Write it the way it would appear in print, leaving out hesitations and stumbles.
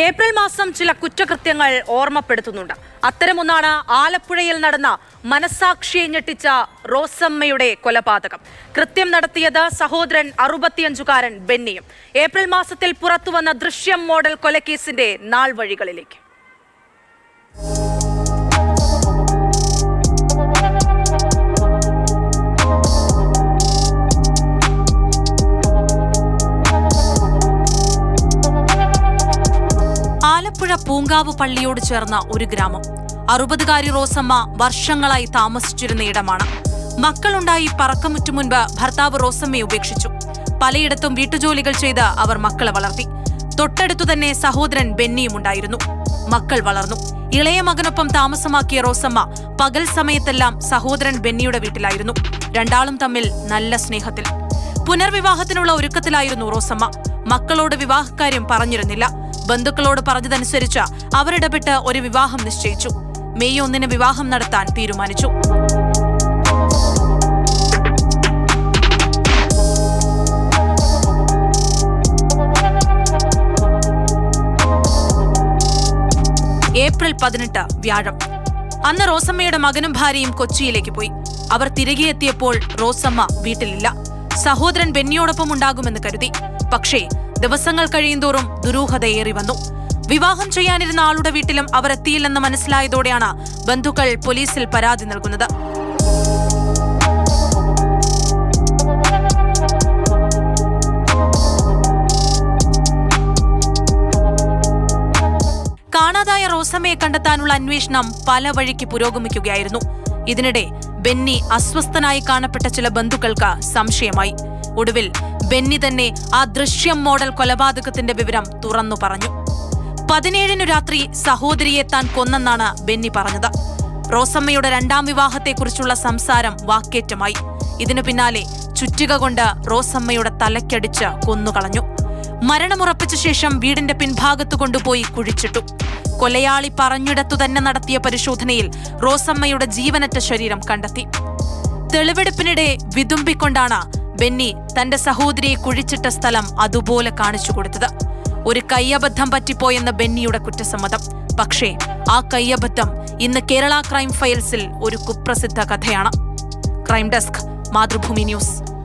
April മാസം ചില കുറ്റകൃത്യങ്ങൾ ഓർമ്മപ്പെടുത്തുന്നുണ്ട്. അത്തരമൊന്നാണ് ആലപ്പുഴയിൽ നടന്ന മനസാക്ഷിയെ ഞെട്ടിച്ച റോസമ്മയുടെ കൊലപാതകം. കൃത്യം നടത്തിയത് സഹോദരൻ 65-കാരൻ ബെന്നിയും. ഏപ്രിൽ മാസത്തിൽ പുറത്തുവന്ന ദൃശ്യം മോഡൽ കൊലക്കേസിന്റെ നാൾവഴികളിലേക്ക്. ആലപ്പുഴ പൂങ്കാവ് പള്ളിയോട് ചേർന്ന ഒരു ഗ്രാമം. 60-കാരി റോസമ്മ വർഷങ്ങളായി താമസിച്ചിരുന്ന ഇടമാണ്. മക്കളുണ്ടായി പറക്കമുറ്റു മുൻപ് ഭർത്താവ് റോസമ്മയെ ഉപേക്ഷിച്ചു. പലയിടത്തും വീട്ടുജോലികൾ ചെയ്ത് അവർ മക്കളെ വളർത്തി. തൊട്ടടുത്തു തന്നെ സഹോദരൻ ബെന്നിയും ഉണ്ടായിരുന്നു. മക്കൾ വളർന്നു. ഇളയ മകനൊപ്പം താമസമാക്കിയ റോസമ്മ പകൽ സമയത്തെല്ലാം സഹോദരൻ ബെന്നിയുടെ വീട്ടിലായിരുന്നു. രണ്ടാളും തമ്മിൽ നല്ല സ്നേഹത്തിൽ. പുനർവിവാഹത്തിനുള്ള ഒരുക്കത്തിലായിരുന്നു റോസമ്മ. മക്കളോട് വിവാഹക്കാര്യം പറഞ്ഞിരുന്നില്ല. ബന്ധുക്കളോട് പറഞ്ഞതനുസരിച്ച് അവരിടപെട്ട് ഒരു വിവാഹം നിശ്ചയിച്ചു. മെയ് 1 വിവാഹം നടത്താൻ തീരുമാനിച്ചു. ഏപ്രിൽ 18 വ്യാഴം. അന്ന് റോസമ്മയുടെ മകനും ഭാര്യയും കൊച്ചിയിലേക്ക് പോയി. അവർ തിരികെ എത്തിയപ്പോൾ റോസമ്മ വീട്ടിലില്ല. സഹോദരൻ ബെന്നിയോടൊപ്പം ഉണ്ടാകുമെന്ന് കരുതി. പക്ഷേ ദിവസങ്ങൾ കഴിയുന്തോറും ദുരൂഹതയേറി വന്നു. വിവാഹം ചെയ്യാനിരുന്ന ആളുടെ വീട്ടിലും അവർ എത്തിയില്ലെന്ന് മനസ്സിലായതോടെയാണ് ബന്ധുക്കൾ പോലീസിൽ പരാതി നൽകുന്നത്. കാണാതായ റോസമ്മയെ കണ്ടെത്താനുള്ള അന്വേഷണം പല വഴിക്ക് പുരോഗമിക്കുകയായിരുന്നു. ഇതിനിടെ ബെന്നി അസ്വസ്ഥനായി കാണപ്പെട്ട ചില ബന്ധുക്കൾക്ക് സംശയമായി. ഒടുവിൽ ബെന്നി തന്നെ ആ ദൃശ്യം മോഡൽ കൊലപാതകത്തിന്റെ വിവരം തുറന്നു പറഞ്ഞു. 17 രാത്രി സഹോദരിയെ താൻ കൊന്നെന്നാണ് ബെന്നി പറഞ്ഞത്. റോസമ്മയുടെ 2ാം വിവാഹത്തെക്കുറിച്ചുള്ള സംസാരം വാക്കേറ്റമായി. ഇതിനു പിന്നാലെ ചുറ്റിക കൊണ്ട് റോസമ്മയുടെ തലയ്ക്കടിച്ച് കൊന്നുകളഞ്ഞു. മരണമുറപ്പിച്ച ശേഷം വീടിന്റെ പിൻഭാഗത്തു കൊണ്ടുപോയി കുഴിച്ചിട്ടു. കൊലയാളി പറഞ്ഞിടത്തു തന്നെ നടത്തിയ പരിശോധനയിൽ റോസമ്മയുടെ ജീവനറ്റ ശരീരം കണ്ടെത്തി. തെളിവെടുപ്പിനിടെ വിതുമ്പിക്കൊണ്ടാണ് ബെന്നി തന്റെ സഹോദരിയെ കുഴിച്ചിട്ട സ്ഥലം അതുപോലെ കാണിച്ചു കൊടുത്തത്. ഒരു കയ്യബദ്ധം പറ്റിപ്പോയെന്ന ബെന്നിയുടെ കുറ്റസമ്മതം. പക്ഷേ ആ കയ്യബദ്ധം ഇന്ന് കേരള ക്രൈം ഫയൽസിൽ ഒരു കുപ്രസിദ്ധ കഥയാണ്. Crime desk, Mathrubhumi news.